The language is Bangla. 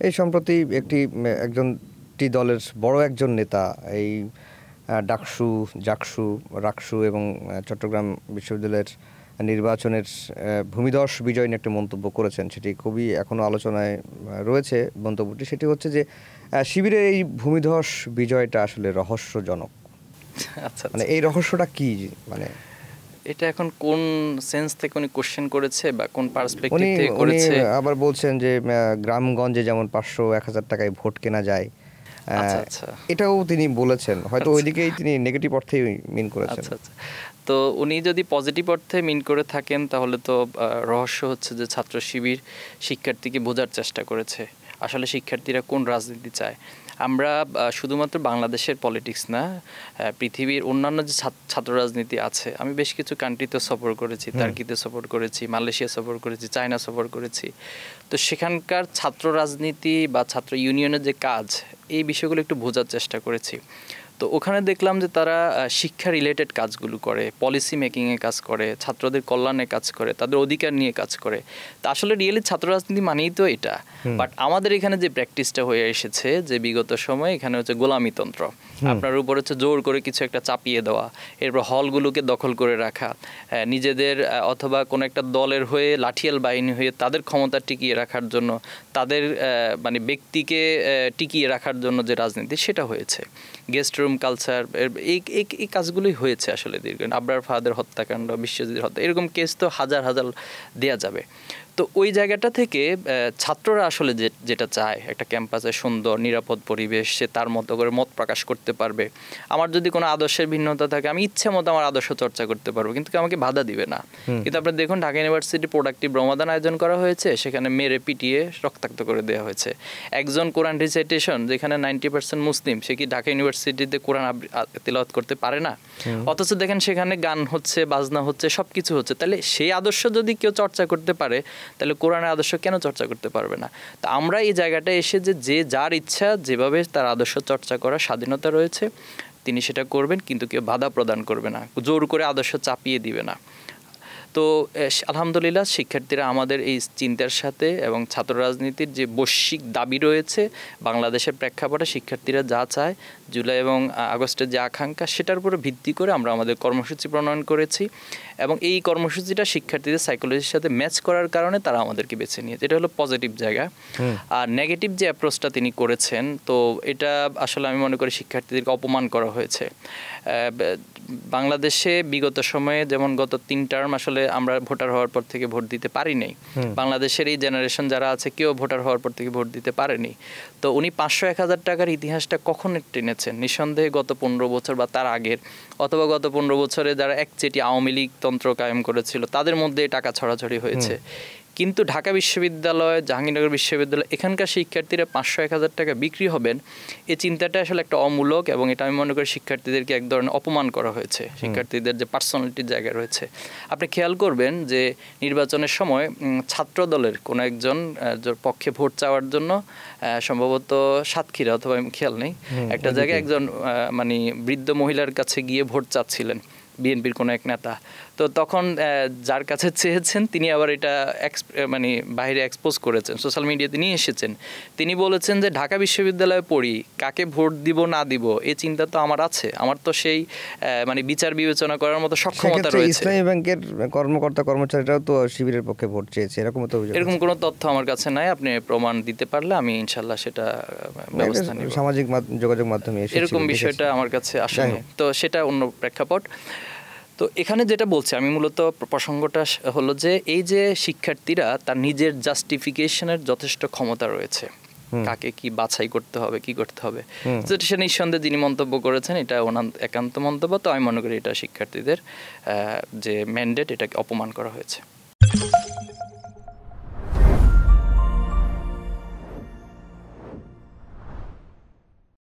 এই সম্প্রতি একটি দলের বড় একজন নেতা এই ডাকসু, জাকসু, রাকসু এবং চট্টগ্রাম বিশ্ববিদ্যালয়ের নির্বাচনের ভূমিধস বিজয় নিয়ে একটা মন্তব্য করেছেন। সেটি খুবই এখনো আলোচনায় রয়েছে মন্তব্যটি। সেটি হচ্ছে যে শিবিরের এই ভূমিধস বিজয়টা আসলে রহস্যজনক। আচ্ছা, মানে এই রহস্যটা কি? মানে এটা এখন কোন সেন্স থেকে উনি কোশ্চেন করেছে বা কোন পার্সপেক্টিভ থেকে করেছে? উনি আবার বলছেন যে গ্রামগঞ্জে যেমন 500-1000 টাকায় ভোট কেনা যায়, এটাও তিনি বলেছেন। হয়তো ওইদিকেই তিনি নেগেটিভ অর্থেই মিন করেছেন। আচ্ছা, তো উনি যদি পজিটিভ অর্থে মিন করে থাকেন তাহলে তো রহস্য হচ্ছে যে ছাত্র শিবির শিক্ষার্থীকে বোঝার চেষ্টা করেছে আসলে শিক্ষার্থীরা কোন রাজনীতি চায়। আমরা শুধুমাত্র বাংলাদেশের পলিটিক্স না, পৃথিবীর অন্যান্য যে ছাত্র রাজনীতি আছে, আমি বেশ কিছু কান্ট্রিতে সফর করেছি, টার্কিতে সফর করেছি, মালয়েশিয়া সফর করেছি, চায়না সফর করেছি। তো সেখানকার ছাত্র রাজনীতি বা ছাত্র ইউনিয়নের যে কাজ, এই বিষয়গুলো একটু বোঝার চেষ্টা করেছি। তো ওখানে দেখলাম যে তারা শিক্ষা রিলেটেড কাজগুলো করে, পলিসি মেকিংয়ে কাজ করে, ছাত্রদের কল্যাণে কাজ করে, তাদের অধিকার নিয়ে কাজ করে। তা আসলে রিয়েলি ছাত্র রাজনীতি মানেই তো এটা। বাট আমাদের এখানে যে প্র্যাকটিসটা হয়ে এসেছে যে বিগত সময়ে এখানে হচ্ছে গোলামিতন্ত্র, আপনার উপর হচ্ছে জোর করে কিছু একটা চাপিয়ে দেওয়া, এরপর হলগুলোকে দখল করে রাখা, নিজেদের অথবা কোনো একটা দলের হয়ে লাঠিয়াল বাহিনী হয়ে তাদের ক্ষমতা টিকিয়ে রাখার জন্য, তাদের মানে ব্যক্তিকে টিকিয়ে রাখার জন্য যে রাজনীতি, সেটা হয়েছে। গেস্ট রুম কালচার, এই কাজগুলোই হয়েছে আসলে দীর্ঘ। আবরার ফাহাদের হত্যাকাণ্ড, বিশ্বজিৎ হত্যা, এরকম কেস তো হাজার হাজার দেয়া যাবে। তো ওই জায়গাটা থেকে ছাত্ররা আসলে যেটা চায়, একটা ক্যাম্পাসে সুন্দর নিরাপদ পরিবেশ, সে তার মতো করে মত প্রকাশ করতে পারবে। আমার যদি কোনো আদর্শের ভিন্নতা থাকে, আমি ইচ্ছে মতো আমার আদর্শ চর্চা করতে পারবো, কিন্তু আমাকে বাধা দিবে না। কিন্তু আপনি দেখুন, ঢাকা ইউনিভার্সিটি প্রোডাক্টিভ রমাদান আয়োজন করা হয়েছে, সেখানে মেরে পিটিয়ে রক্তাক্ত করে দেওয়া হয়েছে। একজন কোরআন রিসাইটেশন, যেখানে 90% মুসলিম, সে কি ঢাকা ইউনিভার্সিটিতে কোরআন তিলাওয়াত করতে পারে না? অথচ দেখেন সেখানে গান হচ্ছে, বাজনা হচ্ছে, সব কিছু হচ্ছে। তাহলে সেই আদর্শ যদি কেউ চর্চা করতে পারে, তাহলে কোরআনের আদর্শ কেন চর্চা করতে পারবে না? তো আমরা এই জায়গাটা এসে যে যার ইচ্ছা যেভাবে তার আদর্শ চর্চা করার স্বাধীনতা রয়েছে, তিনি সেটা করবেন, কিন্তু কেউ বাধা প্রদান করবে না, জোর করে আদর্শ চাপিয়ে দিবে না। তো আলহামদুলিল্লাহ শিক্ষার্থীরা আমাদের এই চিন্তার সাথে এবং ছাত্র রাজনীতির যে বৈশ্বিক দাবি রয়েছে বাংলাদেশের প্রেক্ষাপটে, শিক্ষার্থীরা যা চায়, জুলাই এবং আগস্টের যে আকাঙ্ক্ষা, সেটার উপরে ভিত্তি করে আমরা আমাদের কর্মসূচি প্রণয়ন করেছি। এবং এই কর্মসূচিটা শিক্ষার্থীদের সাইকোলজির সাথে ম্যাচ করার কারণে তারা আমাদেরকে বেছে নিয়েছে। এটা হলো পজিটিভ জায়গা। আর নেগেটিভ যে অ্যাপ্রোচটা তিনি করেছেন, তো এটা আসলে আমি মনে করি শিক্ষার্থীদেরকে অপমান করা হয়েছে। বাংলাদেশে বিগত সময়ে যেমন গত 3 টার্ম আসলে আমরা ভোটার হওয়ার পর থেকে ভোট দিতে পারি নাই। বাংলাদেশের এই জেনারেশন যারা আছে, কেউ ভোটার হওয়ার পর থেকে ভোট দিতে পারেনি। তো উনি 500-1000 টাকার ইতিহাসটা কখন টেনেছেন? নিঃসন্দেহে গত 15 বছর বা তার আগের, অথবা গত 15 বছরে যারা একচেটি আওয়ামী লীগ তন্ত্র কায়েম করেছিল, তাদের মধ্যে টাকা ছড়াছড়ি হয়েছে। কিন্তু ঢাকা বিশ্ববিদ্যালয়, জাহাঙ্গীরনগর বিশ্ববিদ্যালয়, এখানকার শিক্ষার্থীরা 500-1000 টাকা বিক্রি হবেন, এই চিন্তাটা আসলে একটা অমূলক, এবং এটা আমি মনে করি শিক্ষার্থীদেরকে এক ধরনের অপমান করা হয়েছে। শিক্ষার্থীদের যে পার্সোনালিটির জায়গা রয়েছে, আপনি খেয়াল করবেন যে নির্বাচনের সময় ছাত্র দলের কোনো একজন পক্ষে ভোট চাওয়ার জন্য সম্ভবত সাতক্ষীরা, অথবা আমি খেয়াল নেই, একটা জায়গায় একজন মানে বৃদ্ধ মহিলার কাছে গিয়ে ভোট চাচ্ছিলেন, বিএনপির কোনো এক নেতা। তো তখন যার কাছে চেয়েছেন, তিনি আবার এটা মানে বাইরে এক্সপোজ করেছেন, সোশ্যাল মিডিয়াতে নিয়ে এসেছেন। তিনি বলেছেন যে ঢাকা বিশ্ববিদ্যালয়ে পড়ি, কাকে ভোট দিব না দিব এই চিন্তা তো আমার আছে, আমার তো সেই মানে বিচার বিবেচনা করার মতো সক্ষমতা রয়েছে। ইসলামী ব্যাংকের কর্মকর্তা কর্মচারীরাও তো শিবিরের পক্ষে ভোট চেয়েছে, এরকম কোনো তথ্য আমার কাছে নাই। আপনি প্রমাণ দিতে পারলে আমি ইনশাল্লাহ সেটা ব্যবস্থা নিব। সামাজিক যোগাযোগ মাধ্যমে এরকম বিষয়টা আমার কাছে আসেনি, তো সেটা অন্য প্রেক্ষাপট। তো এখানে যেটা বলছি আমি, মূলত প্রসঙ্গটা হলো যে এই যে শিক্ষার্থীরা তার নিজের জাস্টিফিকেশনের যথেষ্ট ক্ষমতা রয়েছে, কাকে কি বাছাই করতে হবে, কি করতে হবে, সে নিঃসন্দেহে যিনি মন্তব্য করেছেন, এটা ওনার একান্ত মন্তব্য। তো আমি মনে করি এটা শিক্ষার্থীদের যে ম্যান্ডেট, এটাকে অপমান করা হয়েছে।